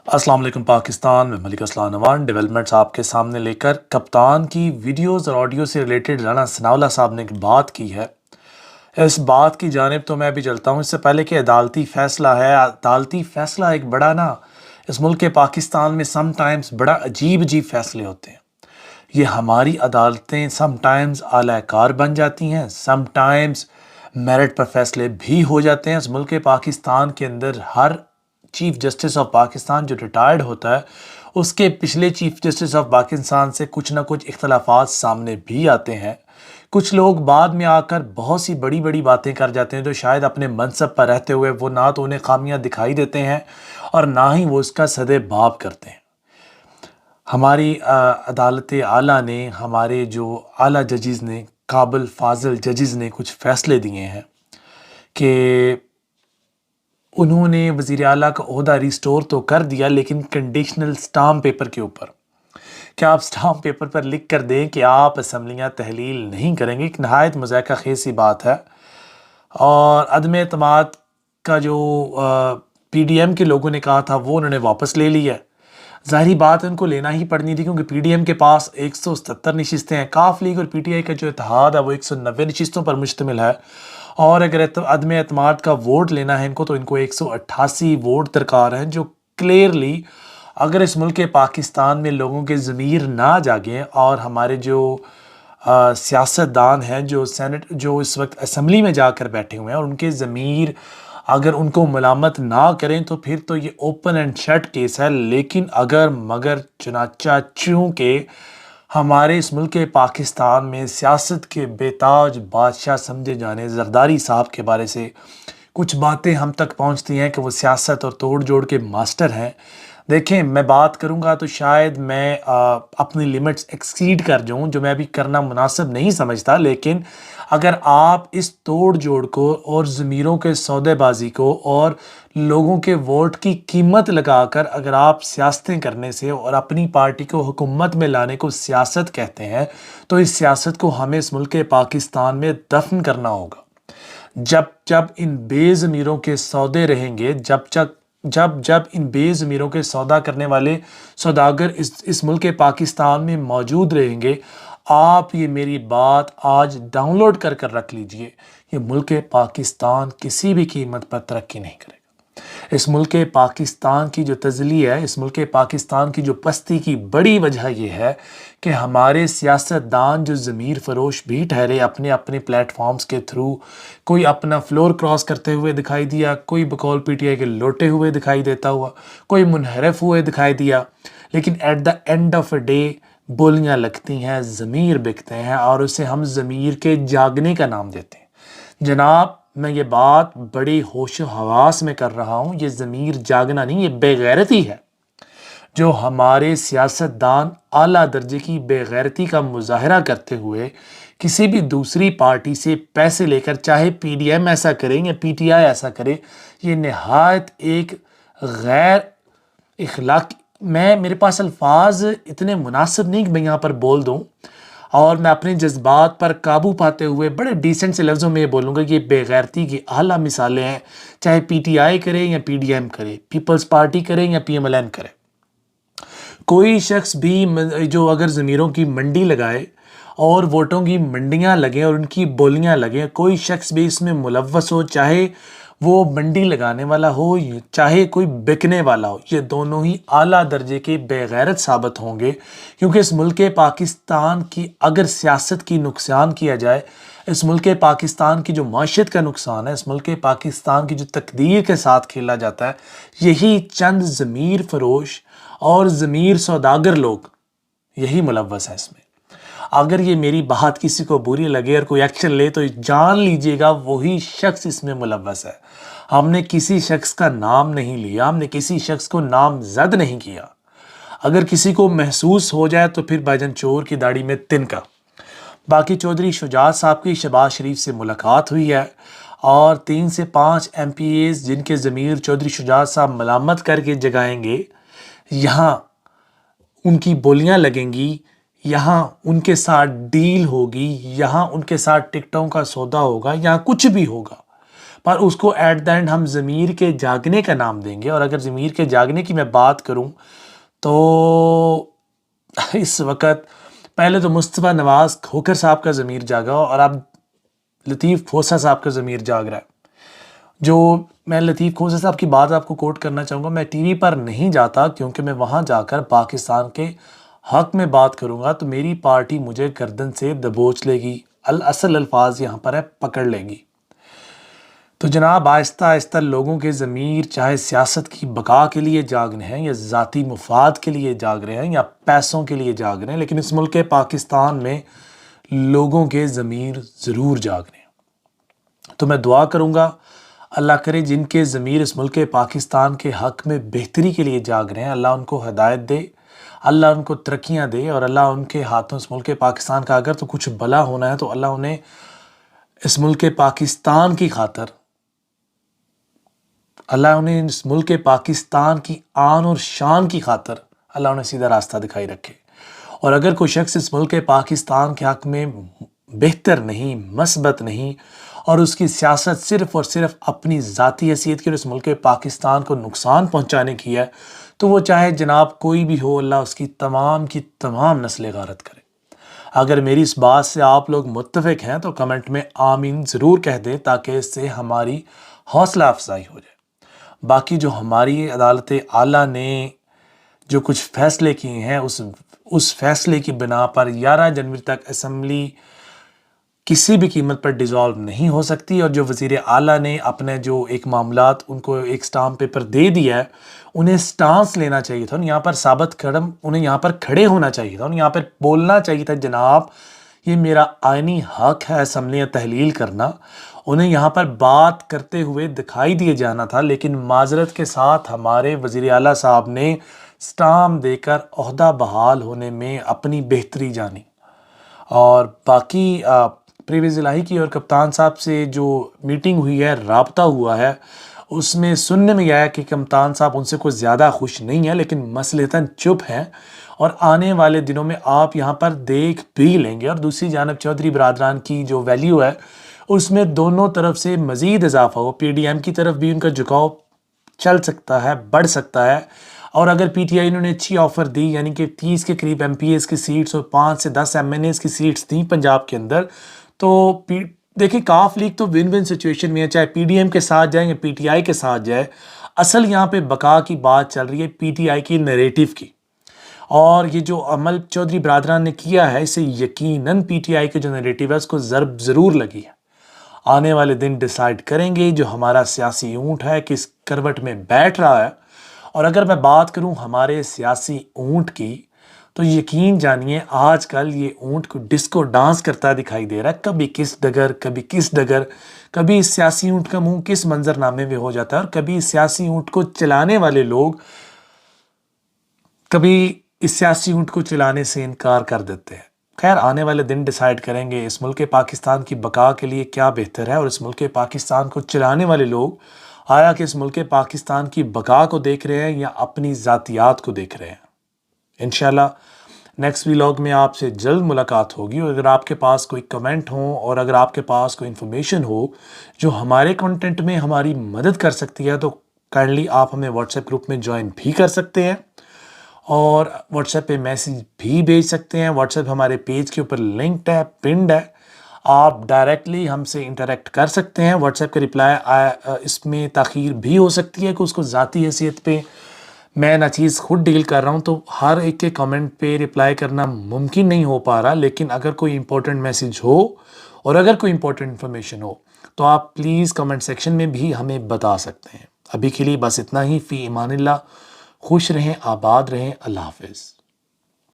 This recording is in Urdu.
السلام علیکم پاکستان میں ملک اسلام نوان ڈیولپمنٹس آپ کے سامنے لے کر کپتان کی ویڈیوز اور آڈیو سے ریلیٹڈ رانا ثناءاللہ صاحب نے ایک بات کی ہے۔ اس بات کی جانب تو میں بھی چلتا ہوں، اس سے پہلے کہ عدالتی فیصلہ ہے، عدالتی فیصلہ ایک بڑا اس ملک کے پاکستان میں سم ٹائمز بڑا عجیب فیصلے ہوتے ہیں۔ یہ ہماری عدالتیں سم ٹائمز اعلی کار بن جاتی ہیں، سم ٹائمز میرٹ پر فیصلے بھی ہو جاتے ہیں۔ اس ملک پاکستان کے اندر ہر چیف جسٹس آف پاکستان جو ریٹائرڈ ہوتا ہے، اس کے پچھلے چیف جسٹس آف پاکستان سے کچھ نہ کچھ اختلافات سامنے بھی آتے ہیں۔ کچھ لوگ بعد میں آ کر بہت سی بڑی بڑی باتیں کر جاتے ہیں جو شاید اپنے منصب پر رہتے ہوئے وہ نہ تو انہیں خامیاں دکھائی دیتے ہیں اور نہ ہی وہ اس کا سد باب کرتے ہیں۔ ہماری عدالت اعلیٰ نے، ہمارے جو اعلیٰ ججز نے، قابل فاضل ججز نے کچھ فیصلے دیے ہیں کہ انہوں نے وزیر اعلیٰ کا عہدہ ریسٹور تو کر دیا، لیکن کنڈیشنل سٹامپ پیپر کے اوپر کہ آپ سٹامپ پیپر پر لکھ کر دیں کہ آپ اسمبلیاں تحلیل نہیں کریں گے، ایک نہایت مضحکہ خیز سی بات ہے۔ اور عدم اعتماد کا جو پی ڈی ایم کے لوگوں نے کہا تھا وہ انہوں نے واپس لے لیا ہے۔ ظاہری بات ان کو لینا ہی پڑنی تھی، کیونکہ پی ڈی ایم کے پاس 177 نشستیں ہیں، کاف لیگ اور پی ٹی آئی کا جو اتحاد ہے وہ 190 نشستوں پر مشتمل ہے، اور اگر عدم اعتماد کا ووٹ لینا ہے ان کو تو ان کو 188 ووٹ درکار ہیں، جو کلیئرلی اگر اس ملک پاکستان میں لوگوں کے ضمیر نہ جاگیں اور ہمارے جو سیاستدان ہیں جو جو اس وقت اسمبلی میں جا کر بیٹھے ہوئے ہیں اور ان کے ضمیر اگر ان کو ملامت نہ کریں تو پھر تو یہ اوپن اینڈ شٹ کیس ہے۔ لیکن مگر چنانچہ چونکہ ہمارے اس ملک پاکستان میں سیاست کے بے تاج بادشاہ سمجھے جانے زرداری صاحب کے بارے سے کچھ باتیں ہم تک پہنچتی ہیں کہ وہ سیاست اور توڑ جوڑ کے ماسٹر ہیں۔ دیکھیں، میں بات کروں گا تو شاید میں اپنی لیمٹس ایکسیڈ کر جاؤں، جو میں ابھی کرنا مناسب نہیں سمجھتا، لیکن اگر آپ اس توڑ جوڑ کو اور ضمیروں کے سودے بازی کو اور لوگوں کے ووٹ کی قیمت لگا کر اگر آپ سیاستیں کرنے سے اور اپنی پارٹی کو حکومت میں لانے کو سیاست کہتے ہیں، تو اس سیاست کو ہمیں اس ملک پاکستان میں دفن کرنا ہوگا۔ جب ان بے ضمیروں کے سودے رہیں گے، جب ان بے ضمیروں کے سودا کرنے والے سوداگر اس ملک پاکستان میں موجود رہیں گے، آپ یہ میری بات آج ڈاؤن لوڈ کر رکھ لیجئے، یہ ملک پاکستان کسی بھی قیمت پر ترقی نہیں کرے گا۔ اس ملک پاکستان کی جو تزلی ہے، اس ملک پاکستان کی جو پستی کی بڑی وجہ یہ ہے کہ ہمارے سیاستدان جو ضمیر فروش بھی ٹھہرے اپنے پلیٹ فارمز کے تھرو، کوئی اپنا فلور کراس کرتے ہوئے دکھائی دیا، کوئی بقول پی ٹی آئی کے لوٹے ہوئے دکھائی دیتا ہوا، کوئی منحرف ہوئے دکھائی دیا، لیکن at the end of a day بولیاں لگتی ہیں، ضمیر بکتے ہیں، اور اسے ہم ضمیر کے جاگنے کا نام دیتے ہیں۔ جناب، میں یہ بات بڑی ہوش و حواس میں کر رہا ہوں، یہ ضمیر جاگنا نہیں، یہ بے غیرتی ہے۔ جو ہمارے سیاستدان اعلیٰ درجے کی بے غیرتی کا مظاہرہ کرتے ہوئے کسی بھی دوسری پارٹی سے پیسے لے کر، چاہے پی ڈی ایم ایسا کرے یا پی ٹی آئی ایسا کرے، یہ نہایت ایک غیر اخلاقی، میرے پاس الفاظ اتنے مناسب نہیں کہ میں یہاں پر بول دوں، اور میں اپنے جذبات پر قابو پاتے ہوئے بڑے ڈیسنٹ سے لفظوں میں یہ بولوں گا کہ یہ بے غیرتی کی اعلیٰ مثالیں ہیں، چاہے پی ٹی آئی کرے یا پی ڈی ایم کرے، پیپلز پارٹی کرے یا پی ایم ایل این کرے۔ کوئی شخص بھی جو اگر ضمیروں کی منڈی لگائے اور ووٹوں کی منڈیاں لگیں اور ان کی بولیاں لگیں، کوئی شخص بھی اس میں ملوث ہو، چاہے وہ منڈی لگانے والا ہو چاہے کوئی بکنے والا ہو، یہ دونوں ہی اعلیٰ درجے کے بے غیرت ثابت ہوں گے، کیونکہ اس ملک پاکستان کی اگر سیاست کی نقصان کیا جائے، اس ملک پاکستان کی جو معیشت کا نقصان ہے، اس ملک پاکستان کی جو تقدیر کے ساتھ کھیلا جاتا ہے، یہی چند ضمیر فروش اور ضمیر سوداگر لوگ یہی ملوث ہیں اس میں۔ اگر یہ میری بات کسی کو بری لگے اور کوئی ایکشن لے تو جان لیجئے گا وہی شخص اس میں ملوث ہے۔ ہم نے کسی شخص کا نام نہیں لیا، ہم نے کسی شخص کو نامزد نہیں کیا۔ اگر کسی کو محسوس ہو جائے تو پھر بھائی جان چور کی داڑھی میں تنکا۔ باقی چودھری شجاعت صاحب کی شہباز شریف سے ملاقات ہوئی ہے، اور 3 سے 5 ایم پی ایز جن کے ضمیر چودھری شجاعت صاحب ملامت کر کے جگائیں گے، یہاں ان کی بولیاں لگیں گی، یہاں ان کے ساتھ ڈیل ہوگی، یہاں ان کے ساتھ ٹکٹوں کا سودا ہوگا، یہاں کچھ بھی ہوگا، پر اس کو ایٹ دا اینڈ ہم ضمیر کے جاگنے کا نام دیں گے. اور اگر ضمیر کے جاگنے کی میں بات کروں تو اس وقت پہلے تو مصطفیٰ نواز کھوکھر صاحب کا ضمیر جاگا اور اب لطیف کھوسہ صاحب کا ضمیر جاگ رہا ہے. جو میں لطیف کھوسہ صاحب کی بات آپ کو کوٹ کرنا چاہوں گا. میں ٹی وی پر نہیں جاتا کیونکہ میں وہاں جا کر پاکستان کے حق میں بات کروں گا تو میری پارٹی مجھے گردن سے دبوچ لے گی. الاصل الفاظ یہاں پر ہے پکڑ لے گی. تو جناب آہستہ آہستہ لوگوں کے ضمیر چاہے سیاست کی بقا کے لیے جاگ رہے ہیں یا ذاتی مفاد کے لیے جاگ رہے ہیں یا پیسوں کے لیے جاگ رہے ہیں، لیکن اس ملک پاکستان میں لوگوں کے ضمیر ضرور جاگ رہے ہیں. تو میں دعا کروں گا اللہ کرے جن کے ضمیر اس ملک پاکستان کے حق میں بہتری کے لیے جاگ رہے ہیں، اللہ ان کو ہدایت دے، اللہ ان کو ترقیاں دے، اور اللہ ان کے ہاتھوں اس ملک پاکستان کا اگر تو کچھ بھلا ہونا ہے تو اللہ انہیں اس ملک پاکستان کی خاطر، اللہ انہیں اس ملک پاکستان کی آن اور شان کی خاطر اللہ انہیں سیدھا راستہ دکھائی رکھے. اور اگر کوئی شخص اس ملک پاکستان کے حق میں بہتر نہیں، مثبت نہیں، اور اس کی سیاست صرف اور صرف اپنی ذاتی حیثیت کے اور اس ملک پاکستان کو نقصان پہنچانے کی ہے، تو وہ چاہے جناب کوئی بھی ہو، اللہ اس کی تمام نسل غارت کرے. اگر میری اس بات سے آپ لوگ متفق ہیں تو کمنٹ میں آمین ضرور کہہ دیں تاکہ اس سے ہماری حوصلہ افزائی ہو جائے. باقی جو ہماری عدالت اعلیٰ نے جو کچھ فیصلے کیے ہیں اس فیصلے کی بنا پر 11 جنوری تک اسمبلی کسی بھی قیمت پر ڈیزالو نہیں ہو سکتی. اور جو وزیر اعلیٰ نے اپنے جو ایک معاملات ان کو ایک سٹامپ پیپر دے دیا ہے، انہیں سٹانس لینا چاہیے تھا، یہاں پر ثابت قدم، انہیں یہاں پر کھڑے ہونا چاہیے تھا، انہیں یہاں پر بولنا چاہیے تھا جناب یہ میرا آئینی حق ہے اسمبلیاں تحلیل کرنا. انہیں یہاں پر بات کرتے ہوئے دکھائی دیے جانا تھا، لیکن معذرت کے ساتھ ہمارے وزیر اعلیٰ صاحب نے سٹامپ دے کر عہدہ بحال ہونے میں اپنی بہتری جانی. اور باقی پرویز الہی کی اور کپتان صاحب سے جو میٹنگ ہوئی ہے، رابطہ ہوا ہے، اس میں سننے میں آیا کہ کپتان صاحب ان سے کوئی زیادہ خوش نہیں ہے لیکن مصلحتاً چپ ہیں، اور آنے والے دنوں میں آپ یہاں پر دیکھ بھی لیں گے. اور دوسری جانب چودھری برادران کی جو ویلیو ہے اس میں دونوں طرف سے مزید اضافہ ہو. پی ڈی ایم کی طرف بھی ان کا جھکاؤ چل سکتا ہے، بڑھ سکتا ہے. اور اگر پی ٹی آئی انہوں نے اچھی آفر دی، یعنی کہ 30 کے قریب ایم پی ایز کی سیٹس اور 5 سے 10 ایم این ایز کی سیٹس تھیں پنجاب کے اندر، تو دیکھیں کاف لیگ تو ون ون سچویشن میں ہے، چاہے پی ڈی ایم کے ساتھ جائیں یا پی ٹی آئی کے ساتھ جائے. اصل یہاں پہ بقا کی بات چل رہی ہے پی ٹی آئی کی نیریٹو کی. اور یہ جو عمل چودھری برادران نے کیا ہے، اسے یقیناً پی ٹی آئی کے جو نیریٹو ہے اس کو ضرب ضرور لگی ہے. آنے والے دن ڈیسائیڈ کریں گے جو ہمارا سیاسی اونٹ ہے کس کروٹ میں بیٹھ رہا ہے. اور اگر میں بات کروں ہمارے سیاسی اونٹ کی تو یقین جانیے آج کل یہ اونٹ کو ڈسکو ڈانس کرتا دکھائی دے رہا ہے، کبھی کس ڈگر کبھی کس ڈگر، کبھی اس سیاسی اونٹ کا منہ کس منظر نامے میں ہو جاتا ہے، اور کبھی اس سیاسی اونٹ کو چلانے والے لوگ کبھی اس سیاسی اونٹ کو چلانے سے انکار کر دیتے ہیں. خیر آنے والے دن ڈیسائیڈ کریں گے اس ملک پاکستان کی بقا کے لیے کیا بہتر ہے، اور اس ملک پاکستان کو چلانے والے لوگ آیا کہ اس ملک پاکستان کی بقا کو دیکھ رہے ہیں یا اپنی ذاتیات کو دیکھ رہے ہیں. انشاءاللہ نیکسٹ ویلاگ میں آپ سے جلد ملاقات ہوگی. اور اگر آپ کے پاس کوئی کمنٹ ہو اور اگر آپ کے پاس کوئی انفارمیشن ہو جو ہمارے کنٹینٹ میں ہماری مدد کر سکتی ہے تو کائنڈلی آپ ہمیں واٹس ایپ گروپ میں جوائن بھی کر سکتے ہیں اور واٹس ایپ پہ میسیج بھی بھیج سکتے ہیں. واٹس ایپ ہمارے پیج کے اوپر لنکڈ ہے، پنڈ ہے، آپ ڈائریکٹلی ہم سے انٹریکٹ کر سکتے ہیں. واٹس ایپ کا رپلائی اس میں تاخیر بھی ہو سکتی ہے کہ اس کو ذاتی حیثیت پہ میں نہ چیز خود ڈیل کر رہا ہوں تو ہر ایک کے کمنٹ پہ رپلائی کرنا ممکن نہیں ہو پا رہا. لیکن اگر کوئی امپورٹنٹ میسیج ہو اور اگر کوئی امپورٹنٹ انفارمیشن ہو تو آپ پلیز کمنٹ سیکشن میں بھی ہمیں بتا سکتے ہیں. ابھی کے لیے بس اتنا ہی. فی امان اللہ. خوش رہیں، آباد رہیں. اللہ حافظ.